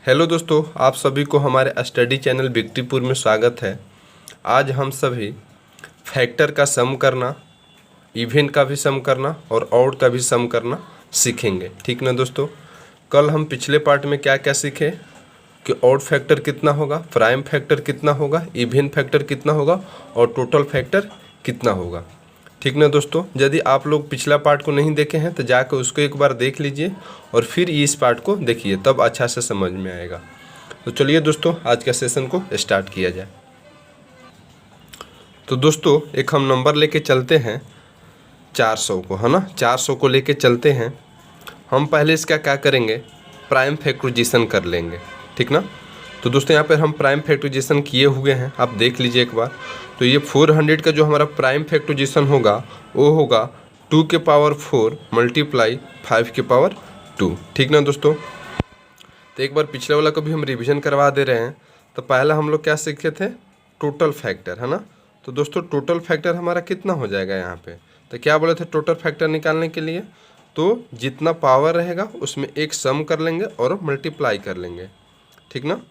Hello दोस्तों, आप सभी को हमारे स्टडी चैनल विक्टीपुर में स्वागत है। आज हम सभी फैक्टर का सम करना, इवन का भी सम करना और ऑड का भी सम करना सीखेंगे। ठीक ना दोस्तों, कल हम पिछले पार्ट में क्या क्या सीखे कि ऑड फैक्टर कितना होगा, प्राइम फैक्टर कितना होगा, इवन फैक्टर कितना होगा और टोटल फैक्टर कितना होगा। ठीक ना दोस्तों, यदि आप लोग पिछला पार्ट को नहीं देखे हैं तो जाकर उसको एक बार देख लीजिए और फिर इस पार्ट को देखिए, तब अच्छा से समझ में आएगा। तो चलिए दोस्तों, आज का सेशन को स्टार्ट किया जाए। तो दोस्तों, एक हम नंबर लेके चलते हैं 400 को, है ना। 400 को लेके चलते हैं। हम पहले इसका क्या करेंगे, प्राइम फैक्टराइजेशन कर लेंगे। ठीक ना। तो दोस्तों, यहाँ पर हम प्राइम फैक्टराइजेशन किए हुए हैं, आप देख लीजिए एक बार। तो ये 400 का जो हमारा प्राइम फैक्टराइजेशन होगा वो होगा 2 के पावर 4 मल्टीप्लाई 5 के पावर 2। ठीक ना दोस्तों। तो एक बार पिछले वाला को भी हम रिवीजन करवा दे रहे हैं। तो पहला हम लोग क्या सीखे थे, टोटल फैक्टर, है ना। तो दोस्तों, टोटल फैक्टर हमारा कितना हो जाएगा यहाँ पे। तो क्या बोले थे टोटल फैक्टर निकालने के लिए, तो जितना पावर रहेगा उसमें एक सम कर लेंगे और मल्टीप्लाई कर लेंगे। ठीक ना।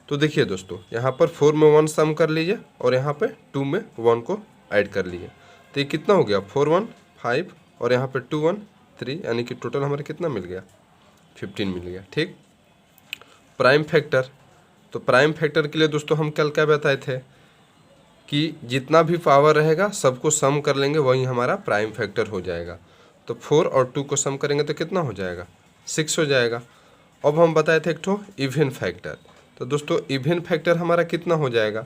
तो देखिए दोस्तों, यहाँ पर 4 में 1 सम कर लीजिए और यहाँ पे 2 में 1 को ऐड कर लीजिए। तो ये कितना हो गया, 4 1 5 और यहाँ पे 2 1 3, यानी कि टोटल हमारे कितना मिल गया, 15 मिल गया। ठीक। प्राइम फैक्टर, तो प्राइम फैक्टर के लिए दोस्तों हम कल क्या बताए थे कि जितना भी पावर रहेगा सबको सम कर लेंगे, वही हमारा प्राइम फैक्टर हो जाएगा। तो 4 और 2 को सम करेंगे तो कितना हो जाएगा, 6 हो जाएगा। अब हम बताए थे एक ठो इवन फैक्टर। तो दोस्तों, इवन फैक्टर हमारा कितना हो जाएगा।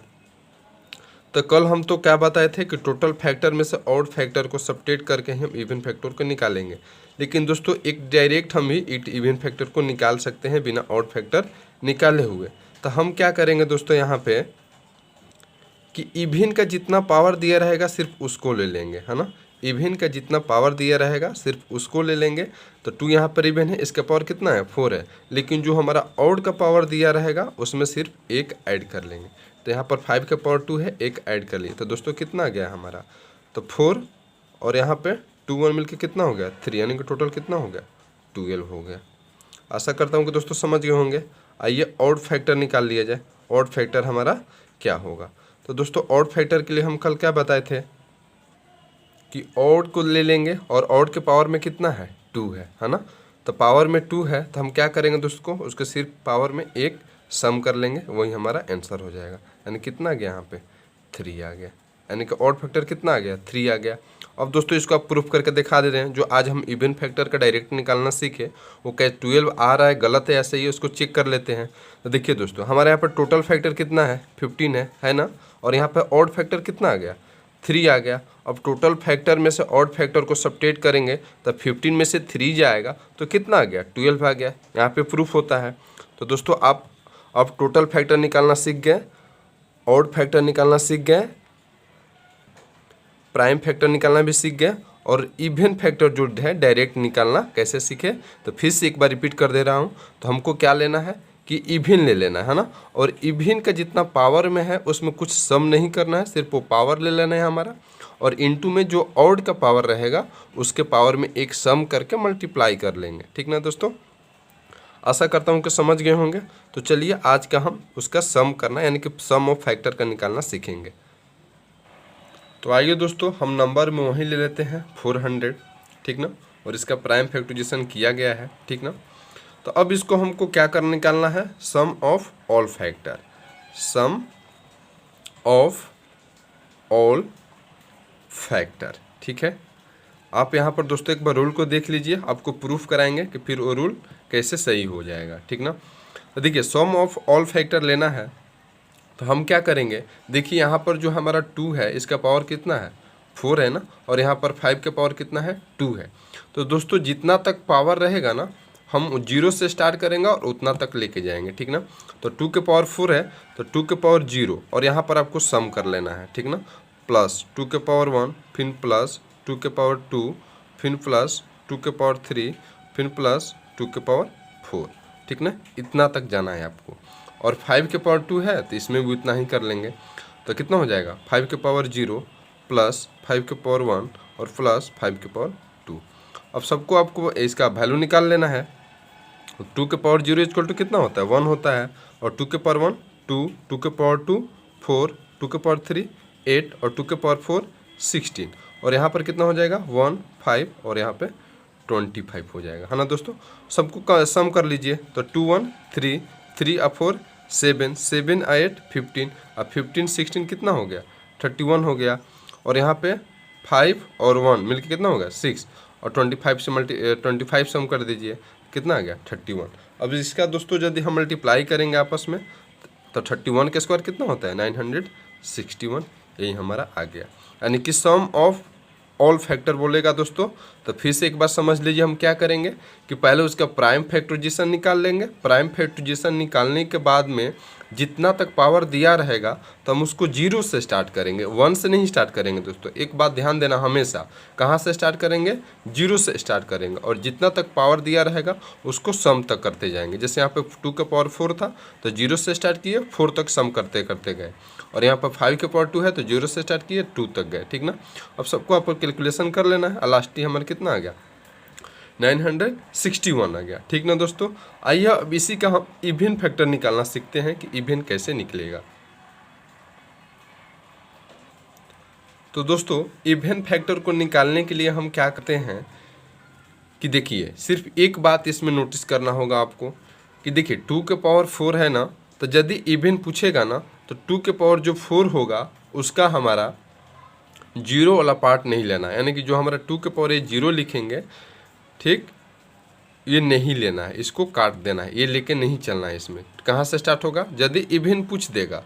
तो कल हम तो क्या बताए थे कि टोटल फैक्टर में से ऑड फैक्टर को सबट्रैक्ट करके हम इवन फैक्टर को निकालेंगे। लेकिन दोस्तों, एक डायरेक्ट हम ही इवन फैक्टर को निकाल सकते हैं बिना ऑड फैक्टर निकाले हुए। तो हम क्या करेंगे दोस्तों, यहाँ पे कि इवन का जितना पावर दिया रहेगा सिर्फ उसको ले लेंगे, है ना। इवन का जितना पावर दिया रहेगा सिर्फ उसको ले लेंगे। तो 2 यहाँ पर इवन है, इसका पावर कितना है, 4 है। लेकिन जो हमारा ऑड का पावर दिया रहेगा उसमें सिर्फ एक ऐड कर लेंगे। तो यहाँ पर 5 का पावर 2 है, एक ऐड कर लिए। तो दोस्तों कितना आ गया हमारा, तो 4 और यहाँ पे 2 1 मिलकर कितना हो गया, 3, यानी कि टोटल कितना हो गया, 12 हो गया। आशा करता हूँ कि दोस्तों समझ गए होंगे। आइए ऑड फैक्टर निकाल लिया जाए। ऑड फैक्टर हमारा क्या होगा। तो दोस्तों, ऑड फैक्टर के लिए हम कल क्या बताए थे कि ऑड को ले लेंगे और ऑड के पावर में कितना है, 2 है ना। तो पावर में 2 है तो हम क्या करेंगे दोस्तों, उसके सिर्फ पावर में एक सम कर लेंगे, वही हमारा आंसर हो जाएगा। यानी कितना आ गया यहाँ पे, 3 आ गया। यानी कि ऑड फैक्टर कितना आ गया, 3 आ गया। अब दोस्तों, इसको आप प्रूफ करके दिखा दे रहे हैं। जो आज हम इवन फैक्टर का डायरेक्ट निकालना सीखे वो क्या 12 आ रहा है, गलत है, ऐसे ही उसको चेक कर लेते हैं। तो देखिए दोस्तों, हमारे यहाँ पर टोटल फैक्टर कितना है, 15 है ना। और यहाँ पर ऑड फैक्टर कितना आ गया, 3 आ गया। अब टोटल फैक्टर में से ऑड फैक्टर को सबट्रैक्ट करेंगे तो 15 में से 3 जाएगा तो कितना आ गया, 12 आ गया। यहाँ पे प्रूफ होता है। तो दोस्तों, आप अब टोटल फैक्टर निकालना सीख गए, ऑड फैक्टर निकालना सीख गए, प्राइम फैक्टर निकालना भी सीख गए और इवन फैक्टर जो है डायरेक्ट निकालना कैसे सीखे। तो फिर से एक बार रिपीट कर दे रहा हूँ। तो हमको क्या लेना है कि इवन ले लेना है ना। और इवन का जितना पावर में है उसमें कुछ सम नहीं करना है, सिर्फ वो पावर ले लेना है हमारा। और इनटू में जो ऑड का पावर रहेगा उसके पावर में एक सम करके मल्टीप्लाई कर लेंगे। ठीक ना दोस्तों, आशा करता हूँ कि समझ गए होंगे। तो चलिए आज का हम उसका सम करना यानी कि सम ऑफ फैक्टर का निकालना सीखेंगे। तो आइए दोस्तों, हम नंबर में वहीं ले लेते हैं 400। ठीक ना। और इसका प्राइम फैक्टराइजेशन किया गया है। ठीक ना। तो अब इसको हमको क्या करना, निकालना है sum of all factor, sum of all factor. ठीक है। आप यहाँ पर दोस्तों एक बार रूल को देख लीजिए, आपको प्रूफ कराएंगे कि फिर वो रूल कैसे सही हो जाएगा। ठीक ना। तो देखिए, सम ऑफ ऑल फैक्टर लेना है तो हम क्या करेंगे, देखिए यहाँ पर जो हमारा 2 है इसका पावर कितना है, 4 है ना। और यहाँ पर 5 का पावर कितना है, 2 है। तो दोस्तों, जितना तक पावर रहेगा ना हम 0 से स्टार्ट करेंगे और उतना तक लेके जाएंगे। ठीक ना। तो 2 के पावर 4 है तो 2 के पावर 0 और यहाँ पर आपको सम कर लेना है। ठीक ना। प्लस 2 के पावर 1, फिर प्लस 2 के पावर 2, फिर प्लस 2 के पावर 3, फिर प्लस 2 के पावर 4। ठीक ना। इतना तक जाना है आपको। और 5 के पावर 2 है तो इसमें भी इतना ही कर लेंगे। तो कितना हो जाएगा, 5 के पावर 0 प्लस 5 के पावर 1 और प्लस 5 के पावर 2। अब सबको आपको इसका वैल्यू निकाल लेना है। टू के पावर 0 इक्वल टू कितना होता है 1 होता है, और 2 के पावर 1 2, 2 के पावर 2 4, 2 के पावर 3 8 और 2 के पावर 4 16, और यहाँ पर कितना हो जाएगा 1 5 और यहाँ पे 25 हो जाएगा, है ना दोस्तों। सबको सम कर लीजिए, तो 2 1 3 3 और 4 7 7 8 15, अब 15 16 कितना हो गया 31 हो गया, और यहाँ पे 5 और 1 मिलके कितना हो गया 6, और 25 से 25 सम कर दीजिए, कितना आ गया 31। अब इसका दोस्तों यदि हम मल्टीप्लाई करेंगे आपस में तो 31 के स्क्वायर कितना होता है 961, यही हमारा आ गया। यानी कि सम ऑफ ऑल फैक्टर बोलेगा दोस्तों, तो फिर से एक बार समझ लीजिए हम क्या करेंगे कि पहले उसका प्राइम फैक्टराइजेशन निकाल लेंगे। प्राइम फैक्टराइजेशन निकालने के बाद में जितना तक पावर दिया रहेगा तो हम उसको 0 से स्टार्ट करेंगे, 1 से नहीं स्टार्ट करेंगे दोस्तों। एक बात ध्यान देना, हमेशा कहाँ से स्टार्ट करेंगे 0 से स्टार्ट करेंगे, और जितना तक पावर दिया रहेगा उसको सम तक करते जाएंगे। जैसे यहाँ पे 2 का पावर 4 था तो 0 से स्टार्ट किए 4 तक सम करते करते गए, और यहाँ पर 5 के पावर 2 है तो 0 से स्टार्ट किए 2 तक गए, ठीक ना। अब सबको आपको कैलकुलेशन कर लेना है, लास्ट ही हमारा कितना आ गया 961 आ गया, ठीक ना दोस्तों। आइए अब इसी का हम इवन फैक्टर निकालना सीखते हैं कि इवन कैसे निकलेगा। तो दोस्तों इवन फैक्टर को निकालने के लिए हम क्या करते हैं कि देखिए, सिर्फ एक बात इसमें नोटिस करना होगा आपको कि देखिए 2 के पावर 4 है ना, तो यदि इवन पूछेगा ना तो 2 के पावर जो 4 होगा उसका हमारा 0 वाला पार्ट नहीं लेना है, यानी कि जो हमारा 2 के पावर ये 0 लिखेंगे, ठीक, ये नहीं लेना है, इसको काट देना है, ये लेके नहीं चलना है। इसमें कहाँ से स्टार्ट होगा, यदि इवन पूछ देगा,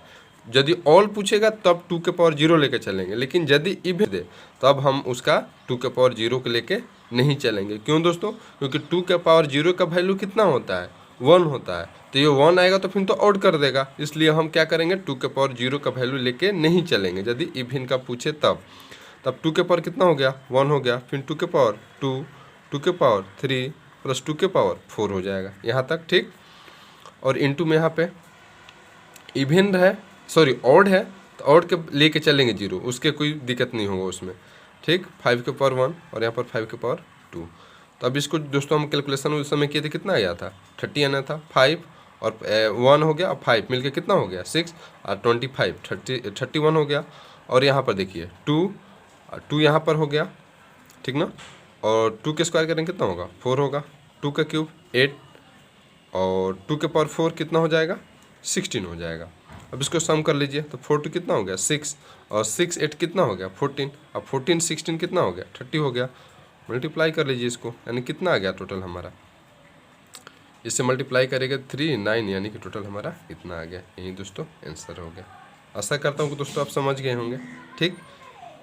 यदि ऑल पूछेगा तब 2 के पावर 0 लेके चलेंगे, लेकिन यदि इवन दे तब हम उसका 2 के पावर 0 के लेके नहीं चलेंगे। क्यों दोस्तों, क्योंकि 2 के पावर 0 का वैल्यू कितना होता है 1 होता है, तो ये 1 आएगा तो फिर तो ऑड कर देगा, इसलिए हम क्या करेंगे 2 के पावर 0 का वैल्यू लेके नहीं चलेंगे यदि इवन का पूछे तब। 2 के पावर कितना हो गया 1 हो गया, फिर 2 के पावर 2, 2 के पावर 3 प्लस 2 के पावर 4 हो जाएगा यहाँ तक, ठीक। और इनटू में यहाँ पे इवन है, सॉरी ऑड है, तो ऑड के लेके चलेंगे 0, उसके कोई दिक्कत नहीं होगा उसमें, ठीक। 5 के पावर 1 और यहाँ पर 5 के पावर 2। तो अब इसको दोस्तों हम कैलकुलेशन उस समय किए थे, कितना आया था 30 आना था, 5 और 1 हो गया और 5 मिलके कितना हो गया 6 और 25 31 हो गया। और यहाँ पर देखिए 2 यहाँ पर हो गया, ठीक ना, और 2 के स्क्वायर करेंगे कितना होगा 4 होगा, 2 का क्यूब 8 और 2 के पावर 4 कितना हो जाएगा 16 हो जाएगा। अब इसको सम कर लीजिए, तो 4 2 कितना हो गया 6 और 6 8 कितना हो गया 14, अब 14 16 कितना हो गया 30 हो गया। मल्टीप्लाई कर लीजिए इसको, यानी कितना आ गया टोटल हमारा, इससे मल्टीप्लाई करेंगे 3 9, यानी कि टोटल हमारा इतना आ गया। यही दोस्तों आंसर हो गया। आशा करता हूँ कि दोस्तों आप समझ गए होंगे, ठीक।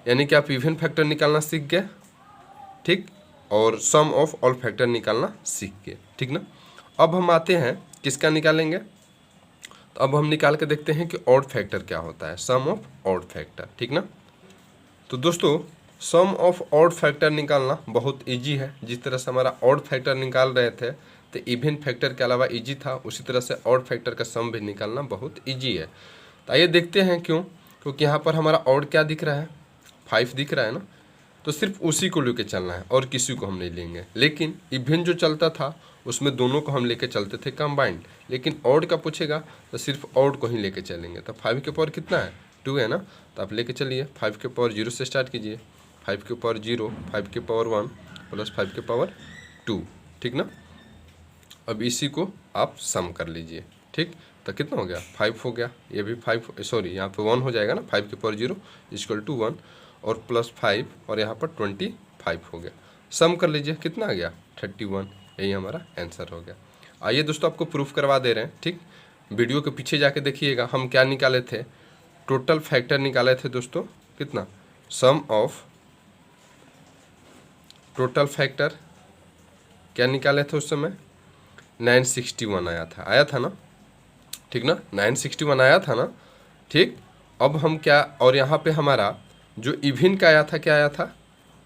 यानी कि आप इवन फैक्टर निकालना सीख गए, ठीक, और सम ऑफ ऑल फैक्टर निकालना सीख गए, ठीक ना। अब हम आते हैं किसका निकालेंगे, तो अब हम निकाल के देखते हैं कि ऑड फैक्टर क्या होता है, सम ऑफ ऑड फैक्टर, ठीक ना। तो दोस्तों सम ऑफ ऑड फैक्टर निकालना बहुत इजी है। जिस तरह से हमारा ऑड फैक्टर निकाल रहे थे तो इवन फैक्टर के अलावा इजी था, उसी तरह से ऑड फैक्टर का सम भी निकालना बहुत इजी है। तो आइए देखते हैं क्यों, क्योंकि यहाँ पर हमारा ऑड क्या दिख रहा है 5 दिख रहा है ना, तो सिर्फ उसी को लेके चलना है और किसी को हम नहीं लेंगे। लेकिन इवन जो चलता था उसमें दोनों को हम लेके चलते थे कंबाइंड, लेकिन ऑड का पूछेगा तो सिर्फ ऑड को ही लेके चलेंगे। तो 5 के पावर कितना है 2 है ना, तो आप लेके चलिए 5 के पावर 0 से स्टार्ट कीजिए, 5 के पावर 0 5 के पावर 1 प्लस 5 के पावर 2, ठीक ना। अब इसी को आप सम कर लीजिए, ठीक, तो कितना हो गया 5 हो गया, ये भी 5 सॉरी यहाँ पे 1 हो जाएगा ना, 5 के पावर 0 इक्वल टू 1 और प्लस 5 और यहाँ पर 25 हो गया। सम कर लीजिए कितना आ गया 31, यही हमारा आंसर हो गया। आइए दोस्तों आपको प्रूफ करवा दे रहे हैं, ठीक। वीडियो के पीछे जाके देखिएगा हम क्या निकाले थे, टोटल फैक्टर निकाले थे दोस्तों, कितना सम ऑफ टोटल फैक्टर क्या निकाले थे उस समय 961 आया था ना, ठीक ना, 961 आया था ना, ठीक। अब हम क्या, और यहाँ पे हमारा जो इवन का आया था क्या आया था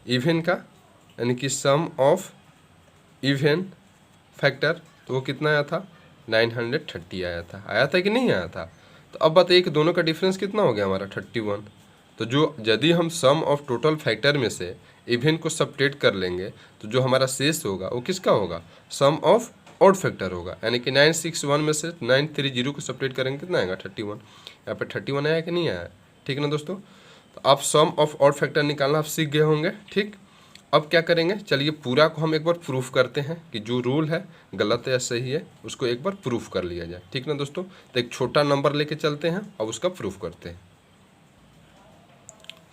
इवन का, यानी कि सम ऑफ इवन फैक्टर, तो वो कितना आया था 930 आया था कि नहीं आया था। तो अब बताइए कि दोनों का डिफरेंस कितना हो गया हमारा 31। तो जो यदि हम सम ऑफ टोटल फैक्टर में से इवन को सबट्रैक्ट कर लेंगे तो जो हमारा शेष होगा वो किसका होगा सम ऑफ ऑड फैक्टर होगा, यानी कि 961 में से 930 को सपरेट करेंगे कितना आएगा 31। यहाँ पे 31 आया कि नहीं आया, ठीक है ना दोस्तों। तो आप सम ऑफ ऑड फैक्टर निकालना आप सीख गए होंगे, ठीक। अब क्या करेंगे, चलिए पूरा को हम एक बार प्रूफ करते हैं कि जो रूल है गलत है या सही है, उसको एक बार प्रूफ कर लिया जाए, ठीक ना दोस्तों। तो एक छोटा नंबर लेके चलते हैं, अब उसका प्रूफ करते हैं।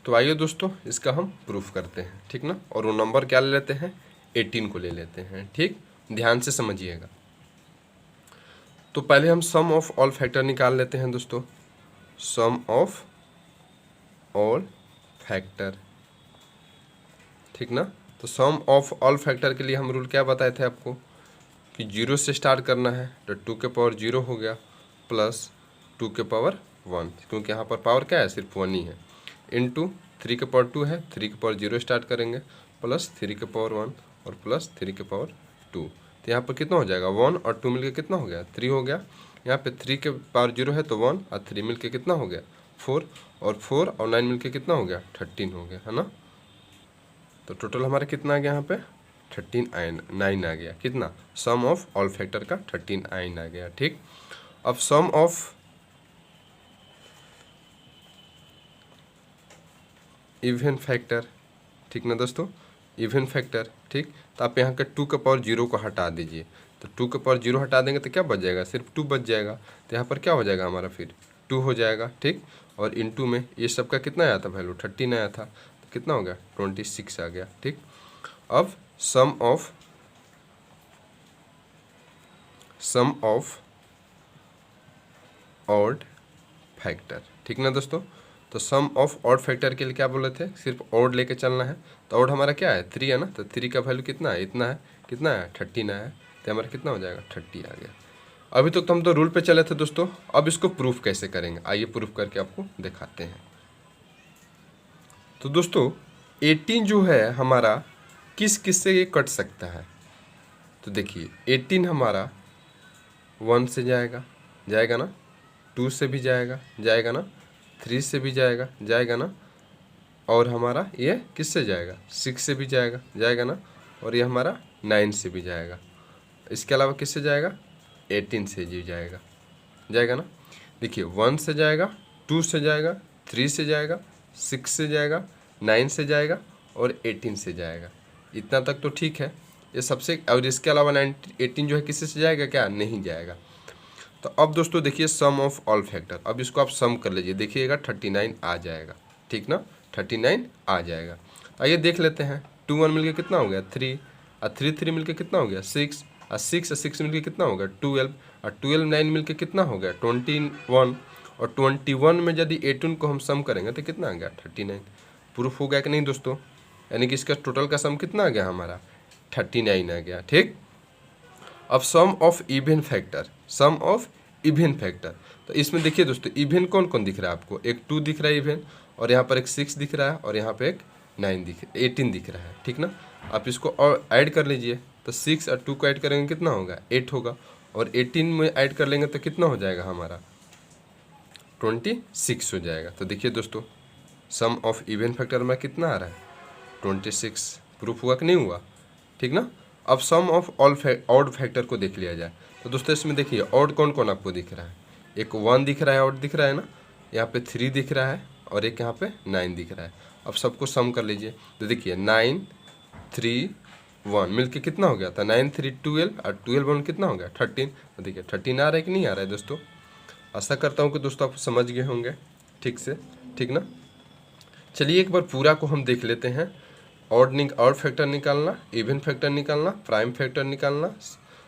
तो आइए दोस्तों इसका हम प्रूफ करते हैं, ठीक ना। और वो नंबर क्या ले लेते हैं, 18 को ले लेते हैं, ठीक। ध्यान से समझिएगा। तो पहले हम सम ऑफ ऑल फैक्टर निकाल लेते हैं दोस्तों, सम ऑफ ऑल फैक्टर, ठीक ना। तो सम ऑफ ऑल फैक्टर के लिए हम रूल क्या बताए थे आपको कि 0 से स्टार्ट करना है, तो 2 के पावर 0 हो गया प्लस 2 के पावर 1, क्योंकि यहाँ पर पावर क्या है, सिर्फ 1 ही है, इनटू 3 के पावर 2 है, 3 के पावर 0 स्टार्ट करेंगे प्लस 3 के पावर 1 और प्लस 3 के पावर 2। तो यहाँ पर कितना हो जाएगा, 1 और 2 मिलके कितना हो गया, 3 हो गया। यहाँ पे 3 के पावर 0 है तो 1 और 3 मिलके कितना हो गया, 4, और 4 और 9 मिलके कितना हो गया, 13 हो गया, है ना। तो टोटल हमारा कितना आ गया यहाँ पे 9 आ गया, कितना, सम ऑफ ऑल फैक्टर का 9 आ गया, ठीक। अब सम ऑफ इवन फैक्टर, ठीक ना दोस्तों, इवन फैक्टर, ठीक। तो आप यहाँ के 2 के पावर 0 को हटा दीजिए, तो 2 के पावर 0 हटा देंगे तो क्या बच जाएगा, सिर्फ 2 बच जाएगा। तो यहाँ पर क्या हो जाएगा हमारा, फिर 2 हो जाएगा, ठीक। और इनटू में ये सब का कितना आया था वैल्यू, 13 आया था, तो कितना हो गया 26 आ गया, ठीक। अब सम ऑफ ऑड फैक्टर, ठीक ना दोस्तों। तो सम ऑफ ऑड फैक्टर के लिए क्या बोले थे, सिर्फ ऑड लेके चलना है। तो ऑड हमारा क्या है, 3 है ना, तो 3 का वैल्यू कितना है, इतना है, कितना है 13 है, तो हमारा कितना हो जाएगा 30 आ गया। अभी तक तो हम तो रूल पे चले थे दोस्तों, अब इसको प्रूफ कैसे करेंगे, आइए प्रूफ करके आपको दिखाते हैं। तो दोस्तों 18 जो है हमारा किस किस से ये कट सकता है, तो देखिए 18 हमारा 1 से जाएगा ना, 2 से भी जाएगा ना, 3 से भी जाएगा ना, और हमारा ये किस से जाएगा, 6 से भी जाएगा ना, और ये हमारा 9 से भी जाएगा। इसके अलावा किस से जाएगा, 18 से भी जाएगा ना। देखिए 1 से जाएगा, 2 से जाएगा, 3 से जाएगा, 6 से जाएगा, 9 से जाएगा और 18 से जाएगा। इतना तक तो ठीक है, ये सबसे, और इसके अलावा 18 जो है किसी से जाएगा क्या, नहीं जाएगा। तो अब दोस्तों देखिए सम ऑफ ऑल फैक्टर, अब इसको आप सम कर लीजिए, देखिएगा 39 आ जाएगा, ठीक ना, 39 आ जाएगा। आइए देख लेते हैं, 2 1 मिलके कितना हो गया 3, और 3 3 मिलके कितना हो गया 6, और 6 मिलके कितना हो गया 12, और 12 9 मिलके कितना हो गया 21, और 21 में यदि 18 को हम सम करेंगे तो कितना आ गया 39। प्रूफ हो गया कि नहीं दोस्तों, यानी कि इसका टोटल का सम कितना आ गया हमारा 39 आ गया, ठीक। अब sum of even factor, sum of even factor, तो इसमें देखिए दोस्तों इवन कौन कौन दिख रहा है आपको, एक 2 दिख रहा है इवन, और यहाँ पर एक 6 दिख रहा है, और यहाँ पे एक 18 दिख रहा है, ठीक ना। आप इसको और ऐड कर लीजिए, तो 6 और 2 को ऐड करेंगे कितना होगा 8 होगा, और 18 में ऐड कर लेंगे तो कितना हो जाएगा हमारा 26 हो जाएगा। तो देखिए दोस्तों सम ऑफ इवन फैक्टर में कितना आ रहा है 26। प्रूफ हुआ कि नहीं हुआ, ठीक ना। अब सम ऑफ ऑड फैक्टर को देख लिया जाए, तो दोस्तों इसमें देखिए ऑड कौन कौन आपको दिख रहा है, एक 1 दिख रहा है, ऑड दिख रहा है ना, यहाँ पे 3 दिख रहा है, और एक यहाँ पे 9 दिख रहा है। अब सबको सम कर लीजिए, तो देखिए 9 3 1 मिलके कितना हो गया था 9 3 12, और 12 1 कितना हो गया 13। तो देखिए 13 आ रहा है कि नहीं आ रहा है दोस्तों। आशा करता हूँ कि दोस्तों आप समझ गए होंगे ठीक से, ठीक ना। चलिए एक बार पूरा को हम देख लेते हैं। ऑड फैक्टर निकालना, इवन फैक्टर निकालना, प्राइम फैक्टर निकालना,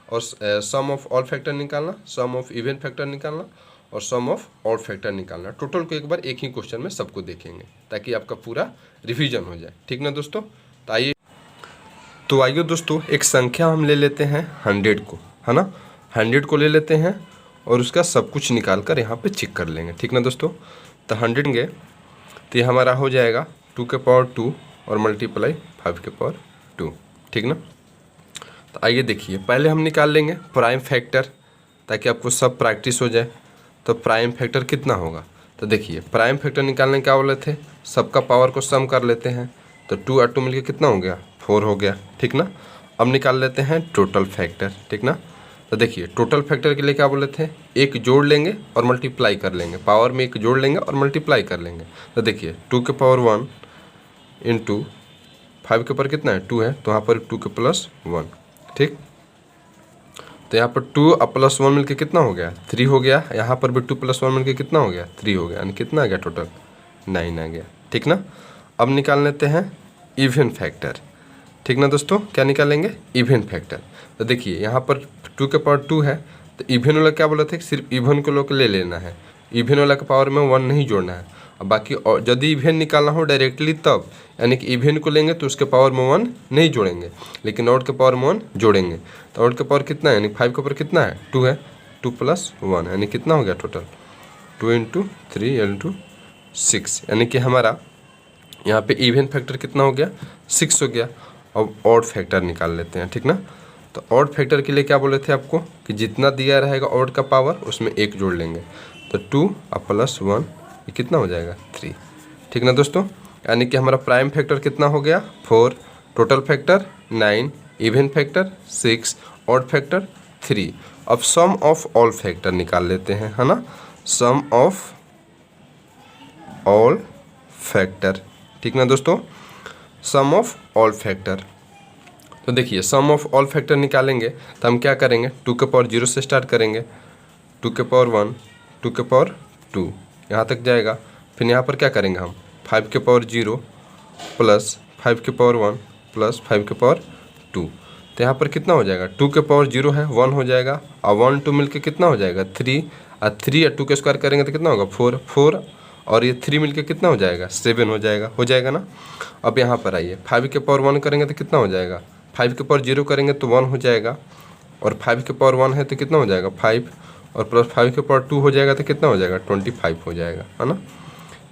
और सम ऑफ ऑल फैक्टर निकालना, सम ऑफ इवन फैक्टर निकालना, और सम ऑफ ऑड फैक्टर निकालना। टोटल को एक बार एक ही क्वेश्चन में सबको देखेंगे ताकि आपका पूरा रिवीजन हो जाए, ठीक ना दोस्तों। तो आइए दोस्तों एक संख्या हम ले लेते हैं 100 को, है ना, 100 को ले लेते हैं और उसका सब कुछ निकाल कर यहाँ पे चेक कर लेंगे, ठीक ना दोस्तों। तो 100 लेंगे तो ये हमारा हो जाएगा 2 के पावर 2 और मल्टीप्लाई 5 के पावर 2, ठीक ना। तो आइए देखिए पहले हम निकाल लेंगे प्राइम फैक्टर ताकि आपको सब प्रैक्टिस हो जाए। तो प्राइम फैक्टर कितना होगा, तो देखिए प्राइम फैक्टर निकालने क्या बोले थे, सबका पावर को सम कर लेते हैं। तो 2 और 2 मिलके कितना हो गया 4 हो गया, ठीक ना। अब निकाल लेते हैं टोटल फैक्टर, ठीक ना। तो देखिए टोटल फैक्टर के लिए क्या बोले थे, एक जोड़ लेंगे और मल्टीप्लाई कर लेंगे, पावर में एक जोड़ लेंगे और मल्टीप्लाई कर लेंगे। तो देखिए 2 के पावर 1 इंटू 5 के ऊपर कितना है 2 है, तो यहाँ पर 2 के प्लस 1, ठीक। तो यहाँ पर 2 और प्लस 1 मिलके कितना हो गया 3 हो गया, यहाँ पर भी 2 प्लस 1 मिलके कितना हो गया 3 हो गया, यानी कितना आ गया टोटल 9 आ गया, ठीक ना। अब निकाल लेते हैं इवन फैक्टर, ठीक ना दोस्तों। क्या निकालेंगे, इवन फैक्टर। तो देखिए यहाँ पर 2 के पावर 2 है, तो इवन वाला क्या बोला था, सिर्फ इवन को लोग ले लेना है, इवन वाला के पावर में 1 नहीं जोड़ना है। और बाकी यदि इवन निकालना हो डायरेक्टली तब, यानी कि इवन को लेंगे तो उसके पावर में 1 नहीं जोड़ेंगे, लेकिन ऑड के पावर में 1 जोड़ेंगे। तो ऑड के पावर कितना है, यानी 5 के ऊपर कितना है 2 है, 2 प्लस 1 यानी कितना हो गया टोटल 2 इंटू 3 इंटू 6, यानी कि हमारा यहाँ पे इवन फैक्टर कितना हो गया 6 हो गया। अब ऑड फैक्टर निकाल लेते हैं, ठीक ना। तो ऑड फैक्टर के लिए क्या बोले थे आपको कि जितना दिया रहेगा ऑड का पावर उसमें 1 जोड़ लेंगे, तो 2 और प्लस 1 ये कितना हो जाएगा 3, ठीक ना दोस्तों। यानी कि हमारा प्राइम फैक्टर कितना हो गया 4, total factor 9, even factor 6, odd factor 3। अब सम ऑफ ऑल फैक्टर निकाल लेते हैं, है ना, सम ऑफ ऑल फैक्टर, ठीक ना दोस्तों, सम ऑफ ऑल फैक्टर। तो देखिए सम ऑफ ऑल फैक्टर निकालेंगे तो हम क्या करेंगे, 2 के पावर 0 से स्टार्ट करेंगे, 2 के पावर 1, 2 के पावर 2 यहाँ तक जाएगा। फिर यहाँ पर क्या करेंगे हम 5 के पावर 0 प्लस 5 के पावर 1 प्लस 5 के पावर 2, तो यहाँ पर कितना हो जाएगा 2 के पावर 0 है 1 हो जाएगा, और 1 2 मिलके कितना हो जाएगा 3, और 3 और 2 के स्क्वायर करेंगे तो कितना होगा 4 और ये 3 मिलके कितना हो जाएगा 7 हो जाएगा ना। अब यहाँ पर आइए 5 के पावर 1 करेंगे तो कितना हो जाएगा, 5 के पावर 0 करेंगे तो 1 हो जाएगा, और 5 के पावर 1 है तो कितना हो जाएगा 5, और प्लस 5 के पावर 2 हो जाएगा तो कितना हो जाएगा 25 हो जाएगा, है ना।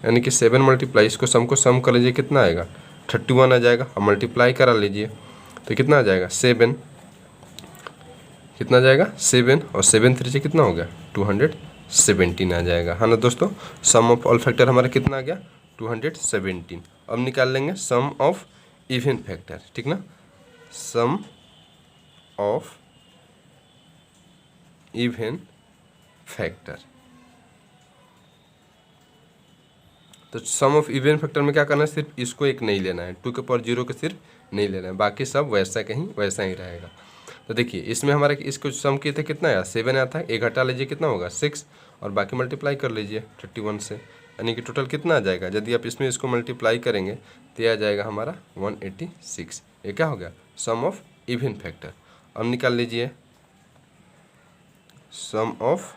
यानी कि 7 मल्टीप्लाई, इसको सम कर लीजिए कितना आएगा 31 आ जाएगा, और मल्टीप्लाई करा लीजिए तो कितना आ जाएगा 7, कितना जाएगा 7, और 7 3 से कितना हो गया 217 आ जाएगा, है ना दोस्तों। सम ऑफ ऑल फैक्टर हमारा कितना आ गया 217। अब निकाल लेंगे सम ऑफ इवन फैक्टर, ठीक ना, सम ऑफ इवन फैक्टर। तो सम ऑफ इवन फैक्टर में क्या करना है, सिर्फ इसको एक नहीं लेना है, 2 के पावर 0 को सिर्फ नहीं लेना है, बाकी सब वैसा ही रहेगा। तो देखिए इसमें हमारा इसको सम किए थे कितना आया 7 आया था, एक हटा लीजिए कितना होगा 6, और बाकी मल्टीप्लाई कर लीजिए 31 से, यानी कि टोटल कितना आ जाएगा, यदि आप इसमें इसको मल्टीप्लाई करेंगे तो यह आ जाएगा हमारा 186। ये क्या हो गया सम ऑफ इवन फैक्टर। अब निकाल लीजिए सम ऑफ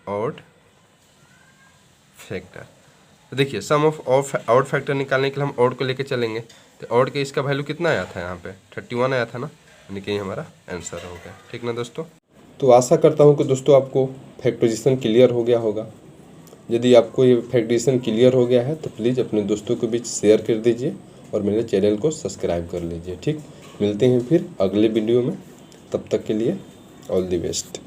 ऑड फैक्टर। तो देखिए सम ऑफ ऑड फैक्टर निकालने के लिए हम ऑड को लेके चलेंगे, तो ऑड के इसका वैल्यू कितना आया था यहाँ पे 31 आया था ना, यानी कि हमारा आंसर हो गया, ठीक ना दोस्तों। तो आशा करता हूँ कि दोस्तों आपको फैक्टराइजेशन क्लियर हो गया होगा। यदि आपको ये फैक्टराइजेशन क्लियर हो गया है तो प्लीज़ अपने दोस्तों के बीच शेयर कर दीजिए और मेरे चैनल को सब्सक्राइब कर लीजिए, ठीक। मिलते हैं फिर अगले वीडियो में, तब तक के लिए ऑल द बेस्ट।